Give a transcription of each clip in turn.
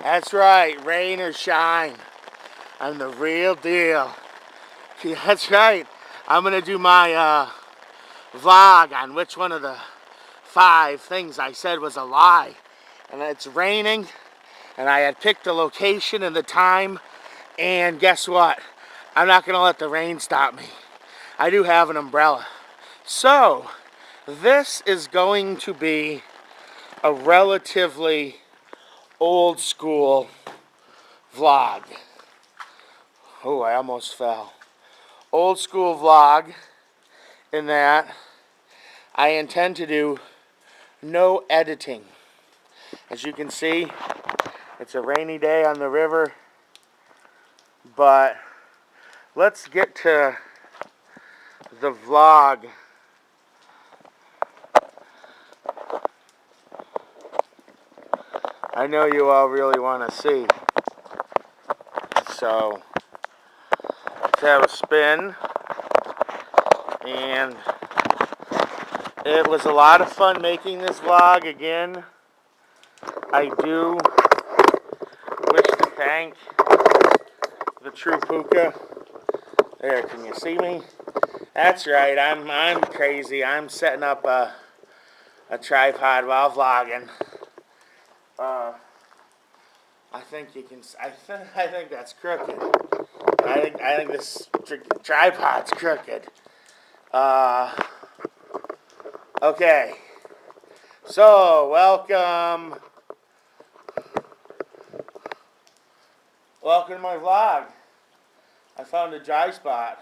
That's right, rain or shine. I'm the real deal. Yeah, that's right. I'm going to do my vlog on which one of the 5 things I said was a lie. And it's raining, and I had picked the location and the time, and guess what? I'm not going to let the rain stop me. I do have an umbrella. So, this is going to be a relatively old school vlog. Oh, I almost fell. Old school vlog in that I intend to do no editing. As you can see, it's a rainy day on the river, but let's get to the vlog. I know you all really want to see. So, let's have a spin. And it was a lot of fun making this vlog again. I do wish to thank the true Puka. There, can you see me? That's right, I'm crazy. I'm setting up a tripod while vlogging. I think you can. I think that's crooked. I think this tripod's crooked. Okay. So welcome to my vlog. I found a dry spot.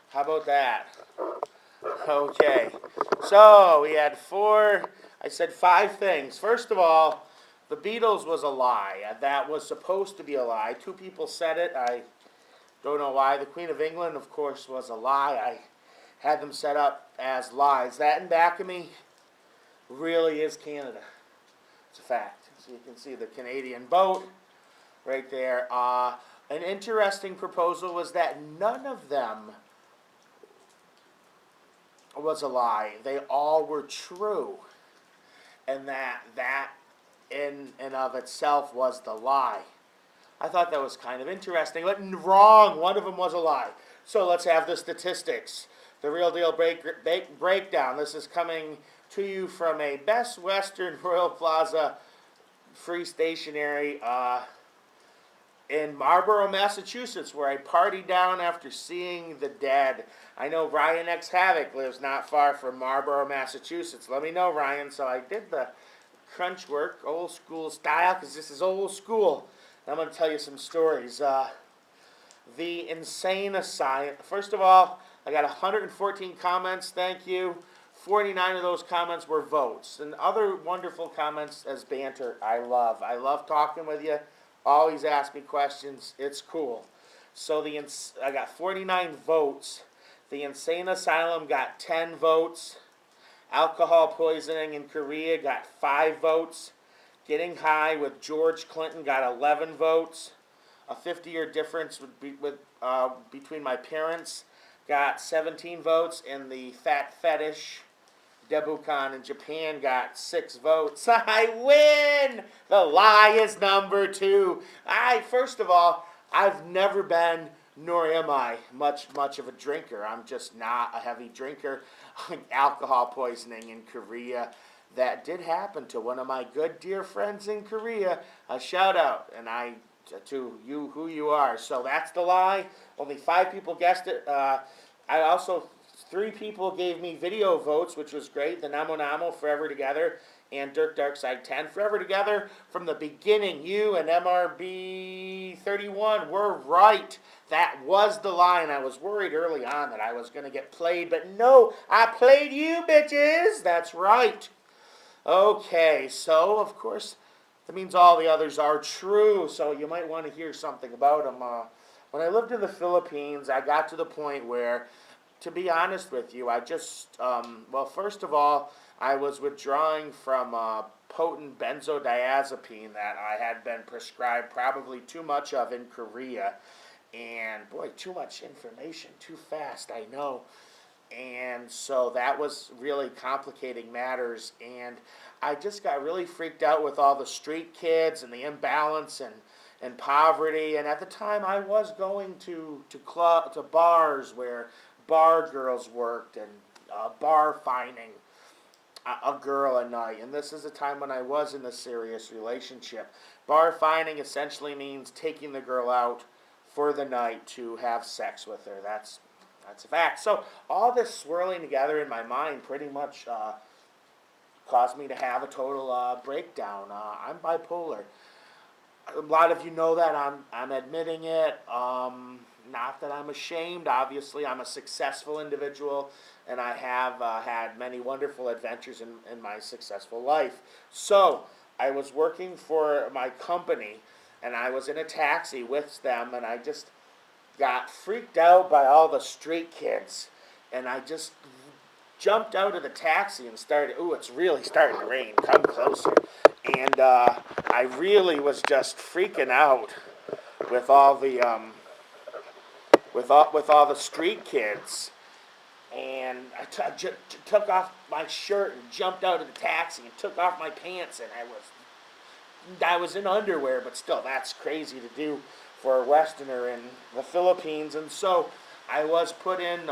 How about that? Okay. So we had 5 things. First of all, the Beatles was a lie. That was supposed to be a lie. 2 people said it. I don't know why. The Queen of England, of course, was a lie. I had them set up as lies. That in back of me really is Canada. It's a fact. So you can see the Canadian boat right there. An interesting proposal was that none of them was a lie. They all were true. And that in and of itself was the lie. I thought that was kind of interesting, but wrong. One of them was a lie. So let's have the statistics. The Real Deal breakdown. This is coming to you from a Best Western Royal Plaza free stationery in Marlborough, Massachusetts, where I partied down after seeing The Dead. I know Ryan X Havoc lives not far from Marlborough, Massachusetts. Let me know, Ryan. So I did the crunch work, old school style, because this is old school. I'm going to tell you some stories. The Insane Asylum. First of all, I got 114 comments. Thank you. 49 of those comments were votes. And other wonderful comments as banter I love. I love talking with you. Always ask me questions. It's cool. So I got 49 votes. The Insane Asylum got 10 votes. Alcohol poisoning in Korea got 5 votes. Getting high with George Clinton got 11 votes. A 50-year difference between my parents got 17 votes. And the fat fetish Debukan in Japan got 6 votes. I win! The lie is number 2. First of all, I've never been, nor am I, much of a drinker. I'm just not a heavy drinker. Alcohol poisoning in Korea. That did happen to one of my good dear friends in Korea. A shout out, and to you who you are. So that's the lie. Only 5 people guessed it. 3 people gave me video votes, which was great. The Namo Namo, Forever Together, and Dirk Darkside 10. Forever Together, from the beginning, you and MRB31 were right. That was the line. I was worried early on that I was going to get played, but no, I played you, bitches. That's right. Okay, so, of course, that means all the others are true, so you might want to hear something about them. When I lived in the Philippines, I got to the point where, to be honest with you, I just, first of all, I was withdrawing from potent benzodiazepine that I had been prescribed probably too much of in Korea. And, boy, too much information, too fast, I know. And so that was really complicating matters. And I just got really freaked out with all the street kids and the imbalance and poverty. And at the time, I was going to bars where bar girls worked and bar finding a girl a night. And this is a time when I was in a serious relationship. Bar finding essentially means taking the girl out for the night to have sex with her. That's a fact. So all this swirling together in my mind pretty much caused me to have a total breakdown. I'm bipolar. A lot of you know that. I'm admitting it. Not that I'm ashamed. Obviously, I'm a successful individual, and I have had many wonderful adventures in my successful life. So I was working for my company, and I was in a taxi with them, and I just got freaked out by all the street kids, and I just jumped out of the taxi and started, ooh, it's really starting to rain, come closer. And I really was just freaking out with all the with all the street kids. And I took off my shirt and jumped out of the taxi and took off my pants, and I was in underwear, but still, that's crazy to do for a Westerner in the Philippines. And so I was put in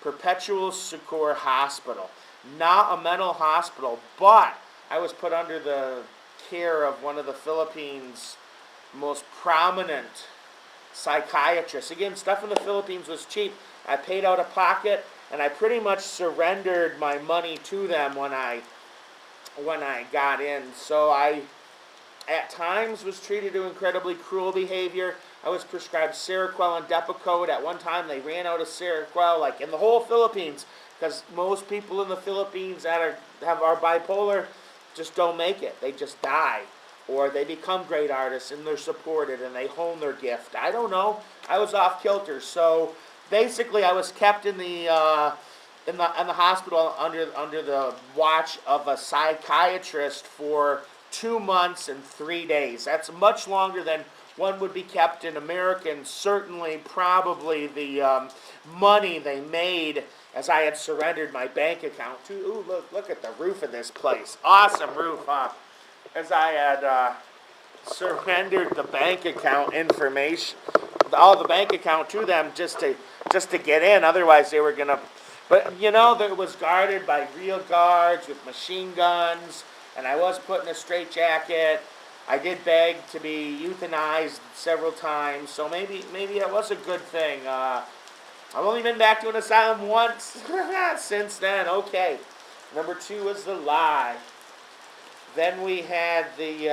Perpetual Socorro Hospital. Not a mental hospital, but I was put under the care of one of the Philippines' most prominent psychiatrists. Again, stuff in the Philippines was cheap. I paid out of pocket, and I pretty much surrendered my money to them when I got in. So I, at times, was treated to incredibly cruel behavior. I was prescribed Seroquel and Depakote. At one time, they ran out of Seroquel, like in the whole Philippines, because most people in the Philippines that are bipolar just don't make it. They just die, or they become great artists and they're supported and they hone their gift. I don't know. I was off kilter, so basically, I was kept in the hospital under the watch of a psychiatrist for 2 months and 3 days. That's much longer than one would be kept in America, and certainly probably the money they made as I had surrendered my bank account to. Ooh, look at the roof of this place. Awesome roof, huh? As I had surrendered the bank account information, all the bank account to them just to get in. Otherwise, they were gonna. But it was guarded by real guards with machine guns, and I was put in a straitjacket. I did beg to be euthanized several times, so maybe it was a good thing. I've only been back to an asylum once since then. Okay, number 2 was the lie. Then we had the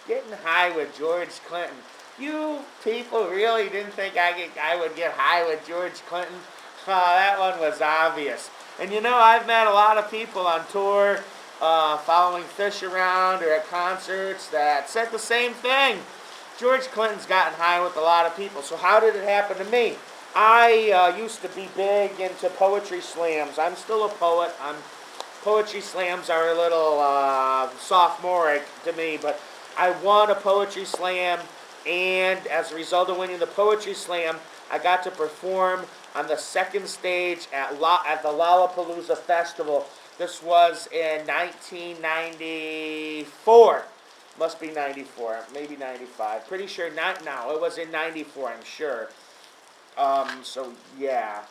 getting high with George Clinton. You people really didn't think I would get high with George Clinton? That one was obvious. And I've met a lot of people on tour, following Fish around or at concerts that said the same thing. George Clinton's gotten high with a lot of people. So how did it happen to me? I used to be big into poetry slams. I'm still a poet. Poetry slams are a little sophomoric to me, but I won a poetry slam, and as a result of winning the poetry slam, I got to perform on the second stage at the Lollapalooza Festival. This was in 1994. Must be 94, maybe 95. Pretty sure not now. It was in 94, I'm sure. So yeah.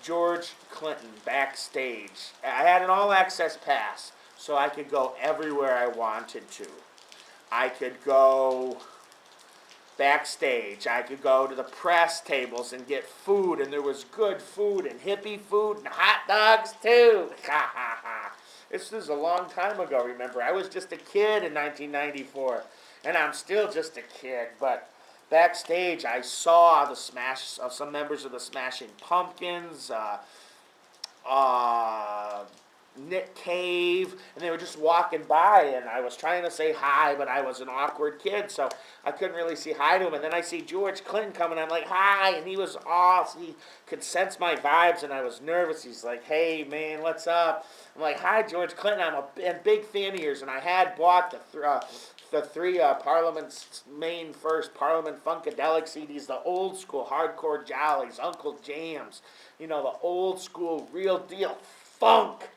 George Clinton backstage. I had an all-access pass, so I could go everywhere I wanted to. I could go backstage. I could go to the press tables and get food, and there was good food and hippie food and hot dogs too. Ha ha ha. This was a long time ago, remember. I was just a kid in 1994, and I'm still just a kid, but backstage, I saw some members of the Smashing Pumpkins, Nick Cave, and they were just walking by, and I was trying to say hi, but I was an awkward kid, so I couldn't really say hi to him. And then I see George Clinton coming, I'm like, hi, and he was off. He could sense my vibes, and I was nervous. He's like, hey, man, what's up? I'm like, hi, George Clinton. I'm a big fan of yours, and I had bought the three Parliament's main first Parliament Funkadelic CDs, the old school Hardcore Jollies, Uncle Jams, the old school real deal funk,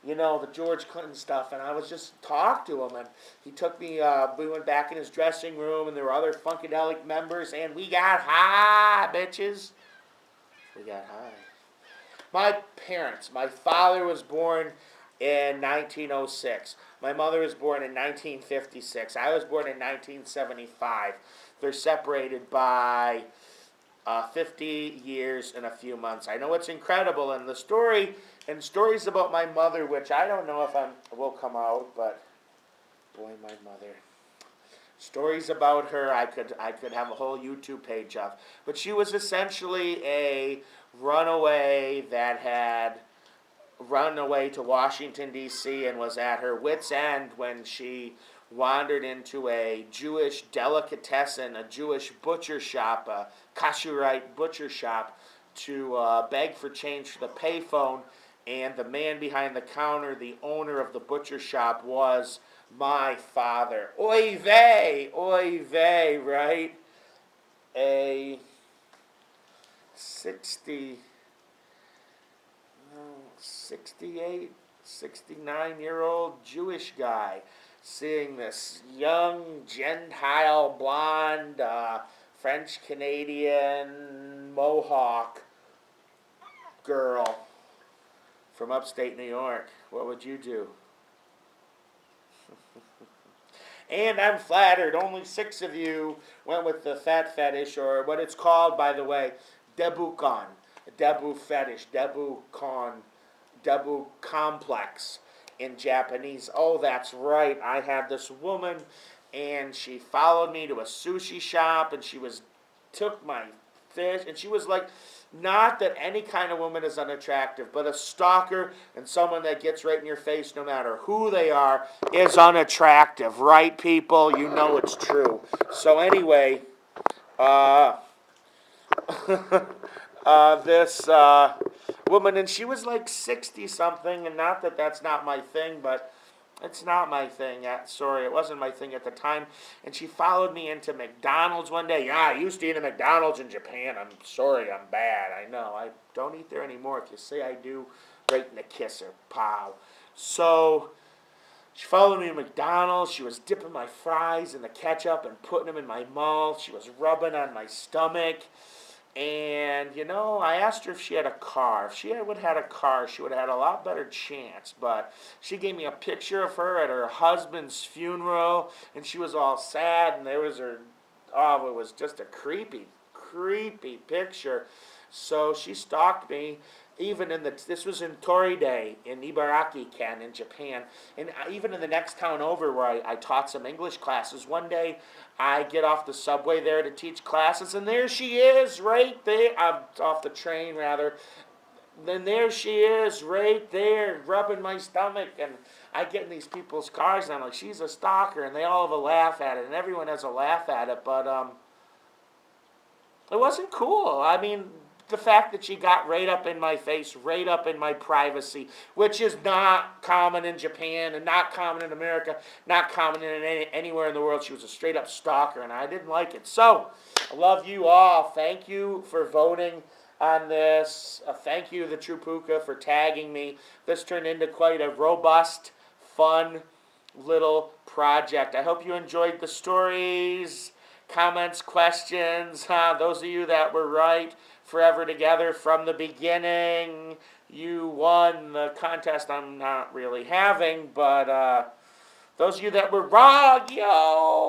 the George Clinton stuff, and I was just talking to him, and he took me, we went back in his dressing room, and there were other Funkadelic members, and we got high, bitches. We got high. My parents, my father was born in 1906. My mother was born in 1956. I was born in 1975. They're separated by 50 years and a few months. I know it's incredible, and stories about my mother, which I don't know if will come out, but boy, my mother. Stories about her, I could have a whole YouTube page of. But she was essentially a runaway that had run away to Washington, D.C., and was at her wit's end when she wandered into a Jewish delicatessen, a Jewish butcher shop, a kasherite butcher shop, to beg for change for the payphone. And the man behind the counter, the owner of the butcher shop, was my father. Oy vey, right? A 68, 69-year-old Jewish guy seeing this young, Gentile, blonde, French-Canadian, Mohawk girl from upstate New York. What would you do? And I'm flattered, only 6 of you went with the fat fetish, or what it's called, by the way, debukon, debu fetish, debu complex in Japanese. Oh, that's right, I had this woman, and she followed me to a sushi shop, and took my fish, and she was like, not that any kind of woman is unattractive, but a stalker and someone that gets right in your face no matter who they are is unattractive, right, people? You know it's true. So anyway, this woman, and she was like 60-something, and not that that's not my thing, but it's not my thing. Sorry, it wasn't my thing at the time. And she followed me into McDonald's one day. Yeah, I used to eat at McDonald's in Japan. I'm sorry, I'm bad. I know. I don't eat there anymore. If you say I do, right in the kisser. Pow. So she followed me to McDonald's. She was dipping my fries in the ketchup and putting them in my mouth. She was rubbing on my stomach. And, I asked her if she had a car. If she would have had a car, she would have had a lot better chance. But she gave me a picture of her at her husband's funeral, and she was all sad, and there was it was just a creepy picture. So she stalked me. This was in Toride, in Ibaraki-ken in Japan. And even in the next town over where I taught some English classes, one day I get off the subway there to teach classes, and there she is right there. I'm off the train, rather. Then there she is right there, rubbing my stomach, and I get in these people's cars, and I'm like, she's a stalker, and they all have a laugh at it, and everyone has a laugh at it, but it wasn't cool. I mean, the fact that she got right up in my face, right up in my privacy, which is not common in Japan and not common in America, not common anywhere in the world. She was a straight up stalker, and I didn't like it. So, I love you all. Thank you for voting on this. Thank you, the True Puka, for tagging me. This turned into quite a robust, fun little project. I hope you enjoyed the stories, comments, questions. Those of you that were right, forever together from the beginning, you won the contest I'm not really having, but those of you that were wrong, yo,